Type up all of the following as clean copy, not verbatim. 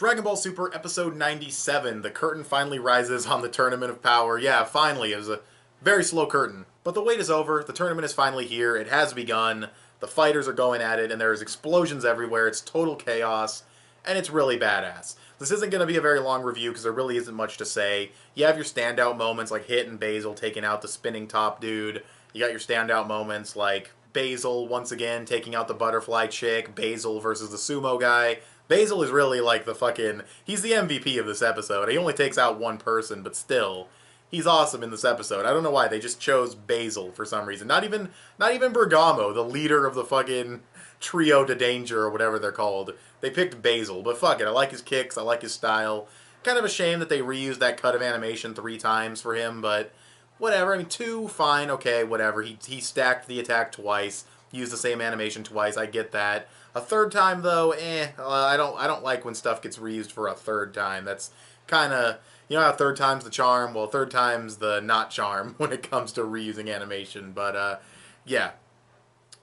Dragon Ball Super Episode 97. The curtain finally rises on the Tournament of Power. Yeah, finally. It was a very slow curtain. But the wait is over. The tournament is finally here. It has begun. The fighters are going at it, and there's explosions everywhere. It's total chaos, and it's really badass. This isn't going to be a very long review because there really isn't much to say. You have your standout moments like Hit and Basil taking out the spinning top dude. You got your standout moments like Basil once again taking out the butterfly chick, Basil versus the sumo guy. Basil is really like the fucking... He's the MVP of this episode. He only takes out one person, but still, he's awesome in this episode. I don't know why, they just chose Basil for some reason. Not even Bergamo, the leader of the fucking Trio de Danger or whatever they're called. They picked Basil, but fuck it, I like his kicks, I like his style. Kind of a shame that they reused that cut of animation 3 times for him, but whatever. I mean, 2, fine, okay, whatever. He stacked the attack twice, used the same animation twice, I get that. A third time though, I don't like when stuff gets reused for a third time. That's kind of, you know how third time's the charm? Well, third time's the not charm when it comes to reusing animation. But yeah,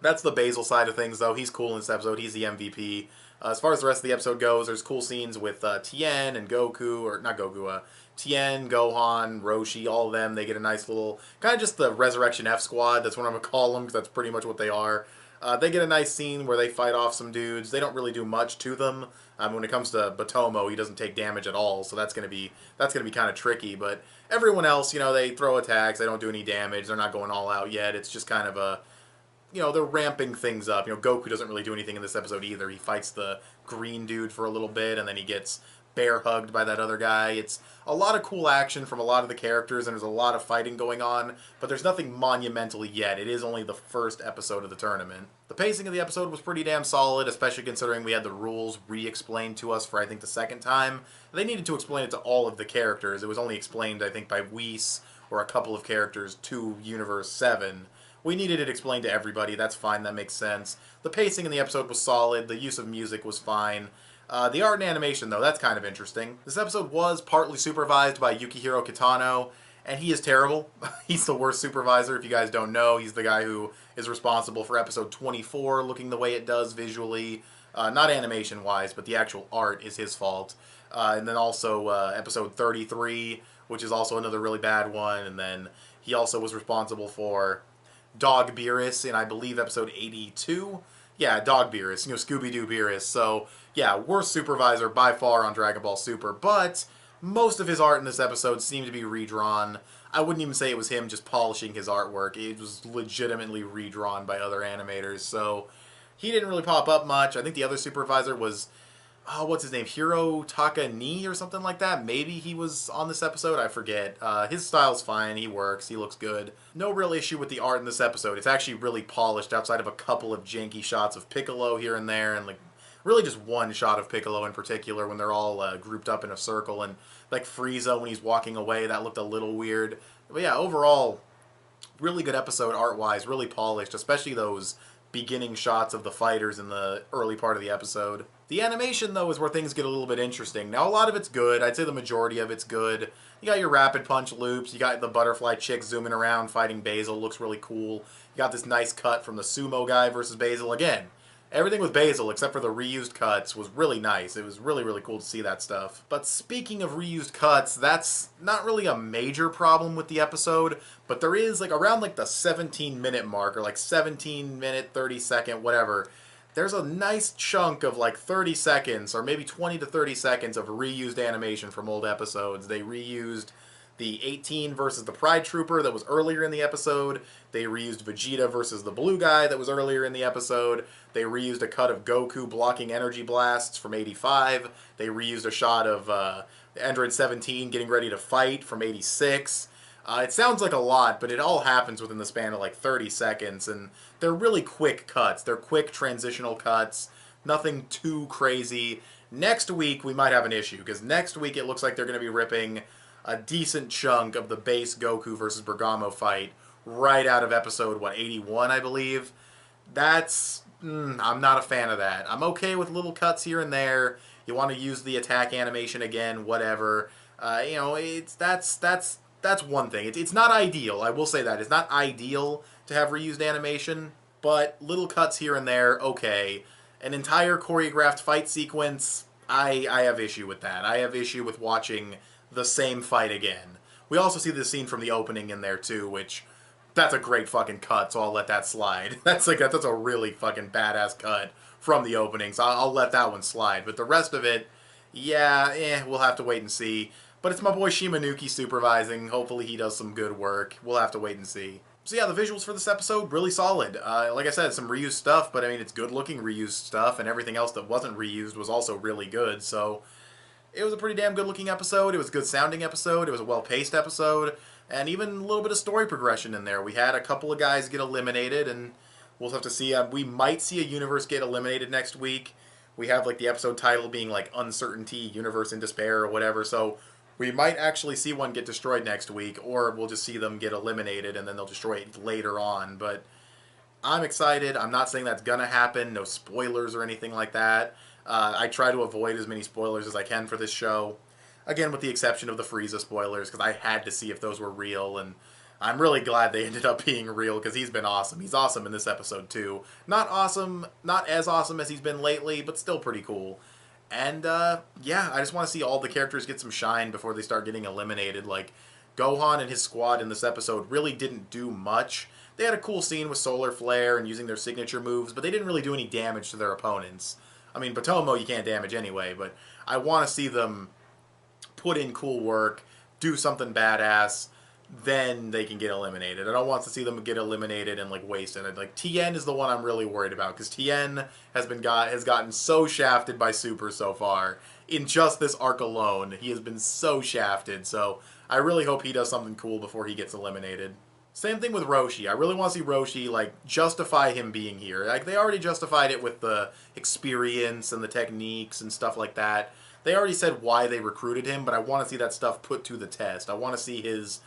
that's the Basil side of things though. He's cool in this episode. He's the MVP. As far as the rest of the episode goes, there's cool scenes with Tien and Goku, or not Goku, Tien, Gohan, Roshi, all of them. They get a nice little, kind of just the Resurrection F Squad. That's what I'm going to call them because that's pretty much what they are. They get a nice scene where they fight off some dudes. They don't really do much to them. When it comes to Batomo, he doesn't take damage at all, so that's gonna be kind of tricky. But everyone else, you know, they throw attacks. They don't do any damage. They're not going all out yet. It's just kind of a, you know, they're ramping things up. You know, Goku doesn't really do anything in this episode either. He fights the green dude for a little bit, and then he gets bear hugged by that other guy. It's a lot of cool action from a lot of the characters, and there's a lot of fighting going on, but there's nothing monumental yet. It is only the first episode of the tournament. The pacing of the episode was pretty damn solid, especially considering we had the rules re-explained to us for, I think, the second time. They needed to explain it to all of the characters. It was only explained, I think, by Whis or a couple of characters to Universe 7. We needed it explained to everybody. That's fine. That makes sense. The pacing in the episode was solid. The use of music was fine. The art and animation, though, that's kind of interesting. This episode was partly supervised by Yukihiro Kitano, and he is terrible. He's the worst supervisor. If you guys don't know, he's the guy who is responsible for episode 24 looking the way it does visually. Not animation-wise, but the actual art is his fault. And then also episode 33, which is also another really bad one. And then he also was responsible for Dog Beerus in, I believe, episode 82. Yeah, Dog Beerus, you know, Scooby-Doo Beerus. So, yeah, worst supervisor by far on Dragon Ball Super, but most of his art in this episode seemed to be redrawn. I wouldn't even say it was him just polishing his artwork. It was legitimately redrawn by other animators, so he didn't really pop up much. I think the other supervisor was, oh, what's his name? Hiro Takani or something like that. Maybe he was on this episode. I forget. His style's fine. He works. He looks good. No real issue with the art in this episode. It's actually really polished outside of a couple of janky shots of Piccolo here and there, and like really just one shot of Piccolo in particular when they're all grouped up in a circle, and like Frieza when he's walking away, that looked a little weird. But yeah, overall, really good episode art-wise, really polished, especially those beginning shots of the fighters in the early part of the episode. The animation, though, is where things get a little bit interesting. Now, a lot of it's good. I'd say the majority of it's good. You got your rapid punch loops. You got the butterfly chick zooming around fighting Basil. Looks really cool. You got this nice cut from the sumo guy versus Basil. Again, everything with Basil, except for the reused cuts, was really nice. It was really, really cool to see that stuff. But speaking of reused cuts, that's not really a major problem with the episode, but there is, like, around, like, the 17-minute mark, or, like, 17-minute, 30-second, whatever, there's a nice chunk of, like, 30 seconds, or maybe 20 to 30 seconds of reused animation from old episodes. They reused the 18 versus the Pride Trooper that was earlier in the episode. They reused Vegeta versus the blue guy that was earlier in the episode. They reused a cut of Goku blocking energy blasts from 85. They reused a shot of Android 17 getting ready to fight from 86. It sounds like a lot, but it all happens within the span of like 30 seconds, and they're really quick cuts. They're quick transitional cuts. Nothing too crazy. Next week, we might have an issue, because next week it looks like they're going to be ripping a decent chunk of the base Goku versus Bergamo fight right out of episode, 81, I believe. That's, I'm not a fan of that. I'm okay with little cuts here and there. You want to use the attack animation again, whatever. You know, that's one thing. It's not ideal, I will say that. It's not ideal to have reused animation, but little cuts here and there, okay. An entire choreographed fight sequence, I have issue with that. I have issue with watching the same fight again. We also see this scene from the opening in there too, which that's a great fucking cut, so I'll let that slide. That's a really fucking badass cut from the opening, so I'll let that one slide. But the rest of it, yeah, we'll have to wait and see. But it's my boy Shimanuki supervising. Hopefully he does some good work. We'll have to wait and see. So yeah, the visuals for this episode, really solid. Like I said, some reused stuff, but I mean, it's good-looking reused stuff, and everything else that wasn't reused was also really good, so it was a pretty damn good-looking episode. It was a good-sounding episode. It was a well-paced episode, and even a little bit of story progression in there. We had a couple of guys get eliminated, and we'll have to see. We might see a universe get eliminated next week. We have, like, the episode title being, like, Uncertainty, Universe in Despair, or whatever, so we might actually see one get destroyed next week, or we'll just see them get eliminated, and then they'll destroy it later on. But I'm excited. I'm not saying that's going to happen. No spoilers or anything like that. I try to avoid as many spoilers as I can for this show. Again, with the exception of the Frieza spoilers, because I had to see if those were real, and I'm really glad they ended up being real, because he's been awesome. He's awesome in this episode, too. Not awesome, not as awesome as he's been lately, but still pretty cool. And, yeah, I just want to see all the characters get some shine before they start getting eliminated. Like, Gohan and his squad in this episode really didn't do much. They had a cool scene with Solar Flare and using their signature moves, but they didn't really do any damage to their opponents. I mean, Potomo you can't damage anyway, but I want to see them put in cool work, do something badass, then they can get eliminated. I don't want to see them get eliminated and like wasted. Like Tien is the one I'm really worried about, because Tien has gotten so shafted by Super so far. In just this arc alone, he has been so shafted. So I really hope he does something cool before he gets eliminated. Same thing with Roshi. I really want to see Roshi like justify him being here. Like they already justified it with the experience and the techniques and stuff like that. They already said why they recruited him, but I want to see that stuff put to the test. I want to see his,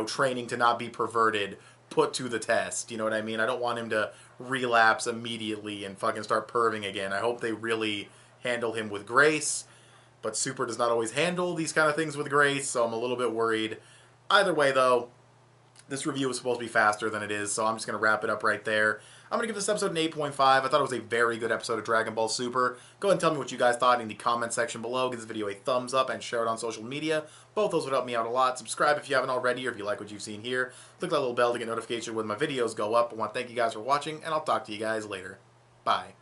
training to not be perverted put to the test. You know what I mean? I don't want him to relapse immediately and fucking start perving again. I hope they really handle him with grace, but Super does not always handle these kind of things with grace, so I'm a little bit worried. Either way, though, this review was supposed to be faster than it is, so I'm just going to wrap it up right there. I'm going to give this episode an 8.5. I thought it was a very good episode of Dragon Ball Super. Go ahead and tell me what you guys thought in the comment section below. Give this video a thumbs up and share it on social media. Both those would help me out a lot. Subscribe if you haven't already, or if you like what you've seen here. Click that little bell to get notification when my videos go up. I want to thank you guys for watching, and I'll talk to you guys later. Bye.